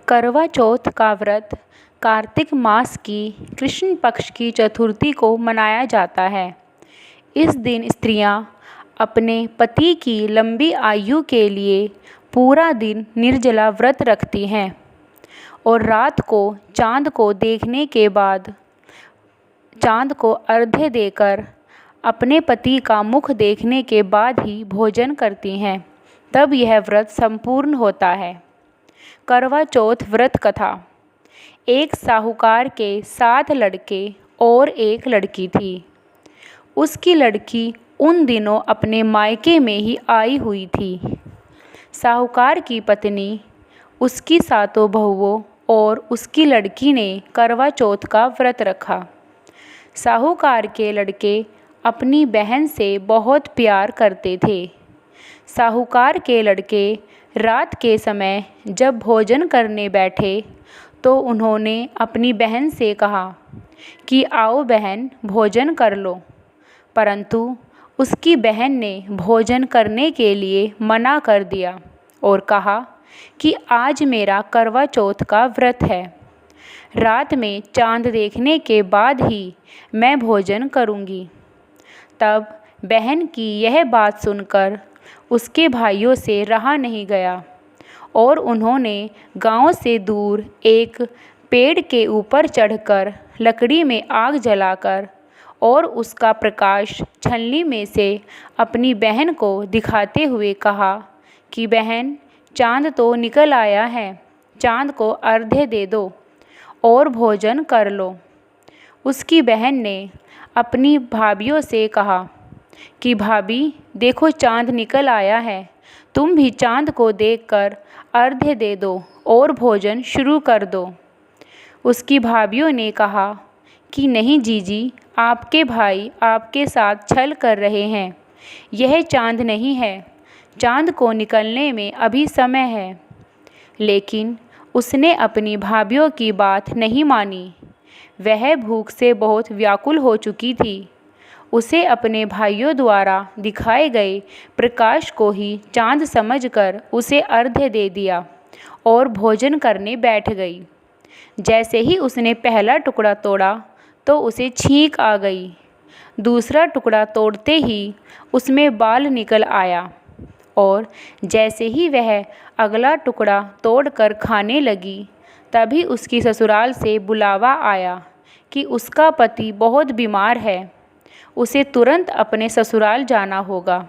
करवा चौथ का व्रत कार्तिक मास की कृष्ण पक्ष की चतुर्थी को मनाया जाता है। इस दिन स्त्रियां अपने पति की लंबी आयु के लिए पूरा दिन निर्जला व्रत रखती हैं और रात को चांद को देखने के बाद चांद को अर्घ्य देकर अपने पति का मुख देखने के बाद ही भोजन करती हैं। तब यह व्रत संपूर्ण होता है। करवा चौथ व्रत कथा। एक साहूकार के 7 लड़के और एक लड़की थी। उसकी लड़की उन दिनों अपने मायके में ही आई हुई थी। साहूकार की पत्नी, उसकी 7 बहुओं और उसकी लड़की ने करवा चौथ का व्रत रखा। साहूकार के लड़के अपनी बहन से बहुत प्यार करते थे। साहूकार के लड़के रात के समय जब भोजन करने बैठे तो उन्होंने अपनी बहन से कहा कि आओ बहन, भोजन कर लो। परंतु उसकी बहन ने भोजन करने के लिए मना कर दिया और कहा कि आज मेरा करवा चौथ का व्रत है। रात में चांद देखने के बाद ही मैं भोजन करूंगी। तब बहन की यह बात सुनकर उसके भाइयों से रहा नहीं गया और उन्होंने गांव से दूर एक पेड़ के ऊपर चढ़कर लकड़ी में आग जलाकर और उसका प्रकाश छलनी में से अपनी बहन को दिखाते हुए कहा कि बहन, चांद तो निकल आया है, चांद को अर्घ्य दे दो और भोजन कर लो। उसकी बहन ने अपनी भाभियों से कहा कि भाभी देखो, चांद निकल आया है, तुम भी चांद को देखकर अर्घ्य दे दो और भोजन शुरू कर दो। उसकी भाभियों ने कहा कि नहीं जीजी, आपके भाई आपके साथ छल कर रहे हैं। यह चांद नहीं है, चांद को निकलने में अभी समय है। लेकिन उसने अपनी भाभियों की बात नहीं मानी। वह भूख से बहुत व्याकुल हो चुकी थी। उसे अपने भाइयों द्वारा दिखाए गए प्रकाश को ही चांद समझकर उसे अर्घ्य दे दिया और भोजन करने बैठ गई। जैसे ही उसने पहला टुकड़ा तोड़ा तो उसे छींक आ गई। दूसरा टुकड़ा तोड़ते ही उसमें बाल निकल आया और जैसे ही वह अगला टुकड़ा तोड़कर खाने लगी, तभी उसकी ससुराल से बुलावा आया कि उसका पति बहुत बीमार है, उसे तुरंत अपने ससुराल जाना होगा।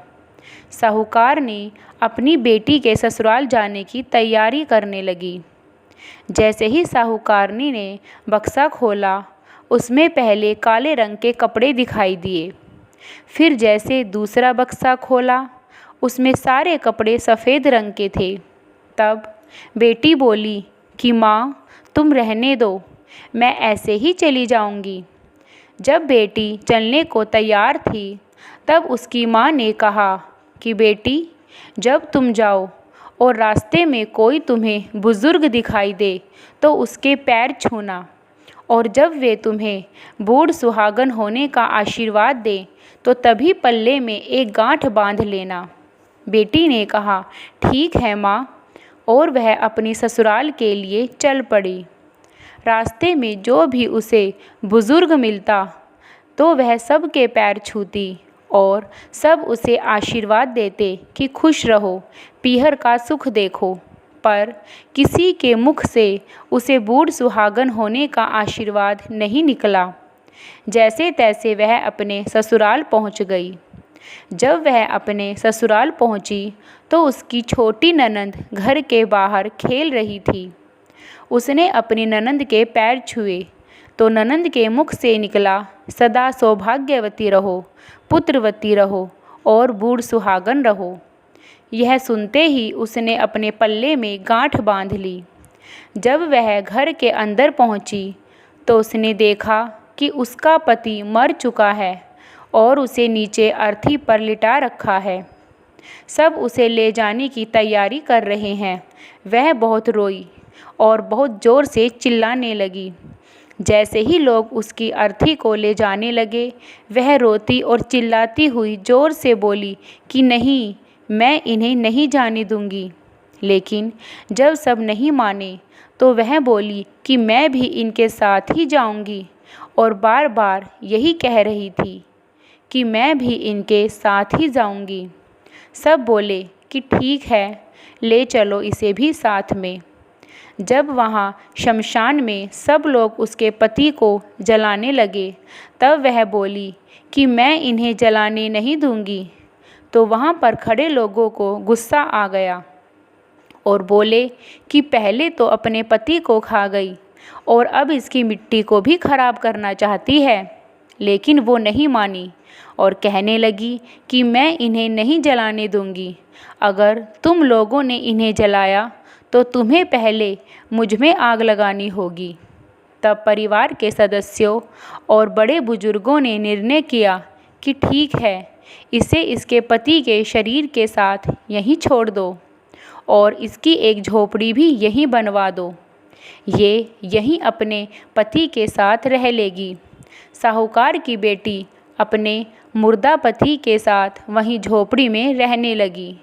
साहूकार ने अपनी बेटी के ससुराल जाने की तैयारी करने लगी। जैसे ही साहूकारनी ने बक्सा खोला, उसमें पहले काले रंग के कपड़े दिखाई दिए। फिर जैसे दूसरा बक्सा खोला, उसमें सारे कपड़े सफ़ेद रंग के थे। तब बेटी बोली कि माँ, तुम रहने दो, मैं ऐसे ही चली जाऊंगी। जब बेटी चलने को तैयार थी, तब उसकी माँ ने कहा कि बेटी, जब तुम जाओ और रास्ते में कोई तुम्हें बुज़ुर्ग दिखाई दे तो उसके पैर छूना, और जब वे तुम्हें बूढ़ सुहागन होने का आशीर्वाद दें तो तभी पल्ले में एक गांठ बांध लेना। बेटी ने कहा ठीक है माँ, और वह अपनी ससुराल के लिए चल पड़ी। रास्ते में जो भी उसे बुज़ुर्ग मिलता तो वह सबके पैर छूती और सब उसे आशीर्वाद देते कि खुश रहो, पीहर का सुख देखो। पर किसी के मुख से उसे बूढ़ सुहागन होने का आशीर्वाद नहीं निकला। जैसे तैसे वह अपने ससुराल पहुंच गई। जब वह अपने ससुराल पहुंची तो उसकी छोटी ननंद घर के बाहर खेल रही थी। उसने अपनी ननंद के पैर छुए तो ननंद के मुख से निकला, सदा सौभाग्यवती रहो, पुत्रवती रहो और बूढ़ सुहागन रहो। यह सुनते ही उसने अपने पल्ले में गांठ बांध ली। जब वह घर के अंदर पहुंची तो उसने देखा कि उसका पति मर चुका है और उसे नीचे अर्थी पर लिटा रखा है। सब उसे ले जाने की तैयारी कर रहे हैं। वह बहुत रोई और बहुत ज़ोर से चिल्लाने लगी। जैसे ही लोग उसकी अर्थी को ले जाने लगे, वह रोती और चिल्लाती हुई ज़ोर से बोली कि नहीं, मैं इन्हें नहीं जाने दूंगी। लेकिन जब सब नहीं माने तो वह बोली कि मैं भी इनके साथ ही जाऊंगी, और बार बार यही कह रही थी कि मैं भी इनके साथ ही जाऊंगी। सब बोले कि ठीक है, ले चलो इसे भी साथ में। जब वहाँ शमशान में सब लोग उसके पति को जलाने लगे, तब वह बोली कि मैं इन्हें जलाने नहीं दूंगी। तो वहाँ पर खड़े लोगों को गुस्सा आ गया और बोले कि पहले तो अपने पति को खा गई और अब इसकी मिट्टी को भी खराब करना चाहती है। लेकिन वो नहीं मानी और कहने लगी कि मैं इन्हें नहीं जलाने दूंगी। अगर तुम लोगों ने इन्हें जलाया तो तुम्हें पहले मुझ में आग लगानी होगी। तब परिवार के सदस्यों और बड़े बुजुर्गों ने निर्णय किया कि ठीक है, इसे इसके पति के शरीर के साथ यहीं छोड़ दो और इसकी एक झोपड़ी भी यहीं बनवा दो। ये यहीं अपने पति के साथ रह लेगी। साहूकार की बेटी अपने मुर्दा पति के साथ वहीं झोपड़ी में रहने लगी।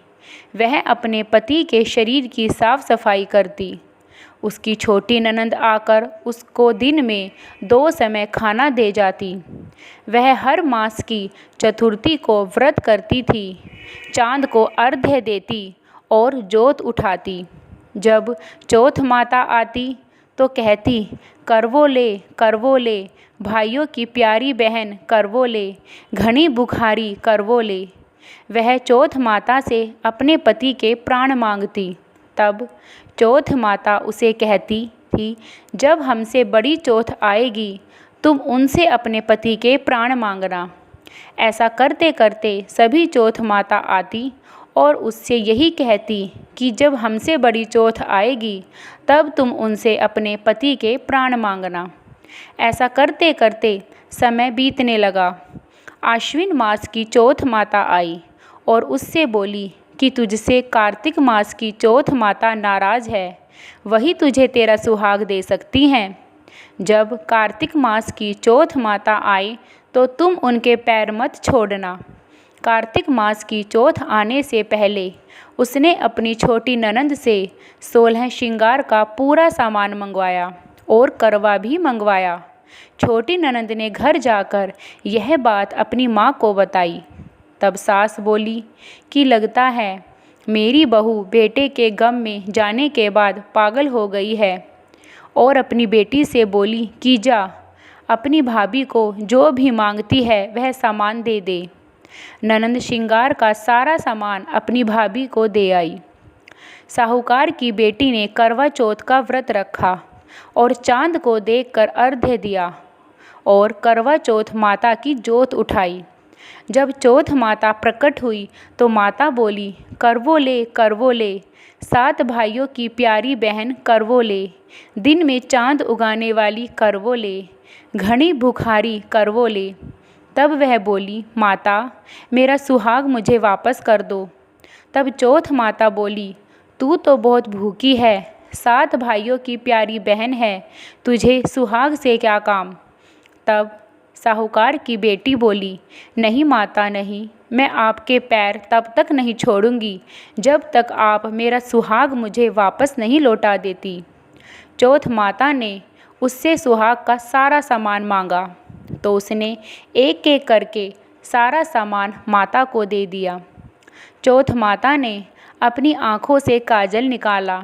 वह अपने पति के शरीर की साफ सफाई करती। उसकी छोटी ननंद आकर उसको दिन में 2 समय खाना दे जाती। वह हर मास की चतुर्थी को व्रत करती थी, चांद को अर्घ्य देती और जोत उठाती। जब चौथ माता आती तो कहती, करवो ले, भाइयों की प्यारी बहन करवो ले, घनी बुखारी करवो ले। वह चौथ माता से अपने पति के प्राण मांगती। तब चौथ माता उसे कहती थी, जब हमसे बड़ी चौथ आएगी तुम उनसे अपने पति के प्राण मांगना। ऐसा करते करते सभी चौथ माता आती और उससे यही कहती कि जब हमसे बड़ी चौथ आएगी तब तुम उनसे अपने पति के प्राण मांगना। ऐसा करते करते समय बीतने लगा। आश्विन मास की चौथ माता आई और उससे बोली कि तुझसे कार्तिक मास की चौथ माता नाराज़ है, वही तुझे तेरा सुहाग दे सकती हैं। जब कार्तिक मास की चौथ माता आए तो तुम उनके पैर मत छोड़ना। कार्तिक मास की चौथ आने से पहले उसने अपनी छोटी ननंद से 16 श्रृंगार का पूरा सामान मंगवाया और करवा भी मंगवाया। छोटी ननंद ने घर जाकर यह बात अपनी माँ को बताई। तब सास बोली कि लगता है मेरी बहू बेटे के गम में जाने के बाद पागल हो गई है, और अपनी बेटी से बोली कि जा अपनी भाभी को जो भी मांगती है वह सामान दे दे। ननंद श्रृंगार का सारा सामान अपनी भाभी को दे आई। साहूकार की बेटी ने करवा चौथ का व्रत रखा और चांद को देखकर अर्घ्य दिया और करवा चौथ माता की जोत उठाई। जब चौथ माता प्रकट हुई तो माता बोली, करवो ले, 7 भाइयों की प्यारी बहन करवो ले, दिन में चांद उगाने वाली करवो ले, घनी भुखारी करवो ले। तब वह बोली, माता मेरा सुहाग मुझे वापस कर दो। तब चौथ माता बोली, तू तो बहुत भूखी है, 7 भाइयों की प्यारी बहन है, तुझे सुहाग से क्या काम। तब साहूकार की बेटी बोली, नहीं माता नहीं, मैं आपके पैर तब तक नहीं छोड़ूंगी जब तक आप मेरा सुहाग मुझे वापस नहीं लौटा देती। चौथ माता ने उससे सुहाग का सारा सामान मांगा तो उसने एक एक करके सारा सामान माता को दे दिया। चौथ माता ने अपनी आँखों से काजल निकाला,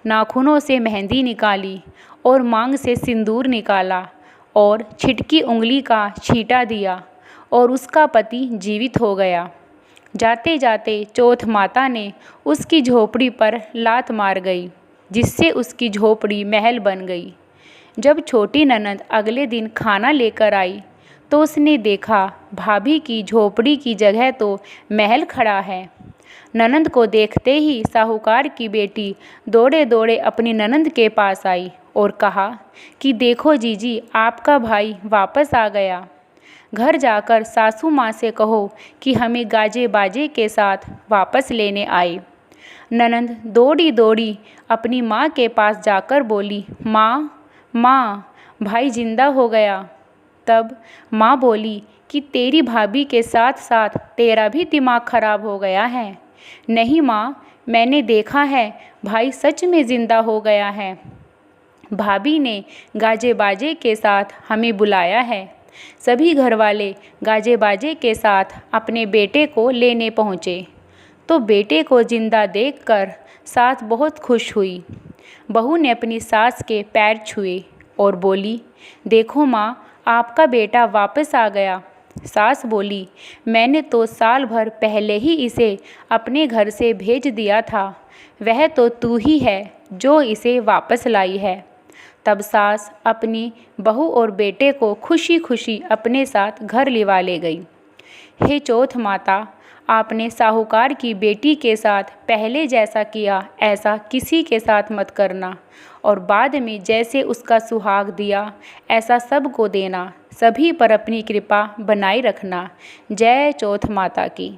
नाखूनों से मेहंदी निकाली और मांग से सिंदूर निकाला और छिटकी उंगली का छींटा दिया और उसका पति जीवित हो गया। जाते जाते चौथ माता ने उसकी झोपड़ी पर लात मार गई, जिससे उसकी झोपड़ी महल बन गई। जब छोटी ननंद अगले दिन खाना लेकर आई तो उसने देखा भाभी की झोपड़ी की जगह तो महल खड़ा है। ननंद को देखते ही साहूकार की बेटी दौड़े दौड़े अपनी ननंद के पास आई और कहा कि देखो जीजी, आपका भाई वापस आ गया। घर जाकर सासू माँ से कहो कि हमें गाजे बाजे के साथ वापस लेने आए। ननंद दौड़ी दौड़ी अपनी माँ के पास जाकर बोली, माँ, भाई जिंदा हो गया। तब माँ बोली कि तेरी भाभी के साथ साथ तेरा भी दिमाग खराब हो गया है। नहीं माँ, मैंने देखा है, भाई सच में ज़िंदा हो गया है। भाभी ने गाजे बाजे के साथ हमें बुलाया है। सभी घरवाले गाजे बाजे के साथ अपने बेटे को लेने पहुँचे तो बेटे को जिंदा देखकर सास बहुत खुश हुई। बहू ने अपनी सास के पैर छुए और बोली, देखो माँ, आपका बेटा वापस आ गया। सास बोली, मैंने तो साल भर पहले ही इसे अपने घर से भेज दिया था। वह तो तू ही है जो इसे वापस लाई है। तब सास अपनी बहू और बेटे को खुशी खुशी अपने साथ घर लिवा ले गई। हे चौथ माता, आपने साहूकार की बेटी के साथ पहले जैसा किया ऐसा किसी के साथ मत करना, और बाद में जैसे उसका सुहाग दिया ऐसा सबको देना। सभी पर अपनी कृपा बनाए रखना। जय चौथ माता की।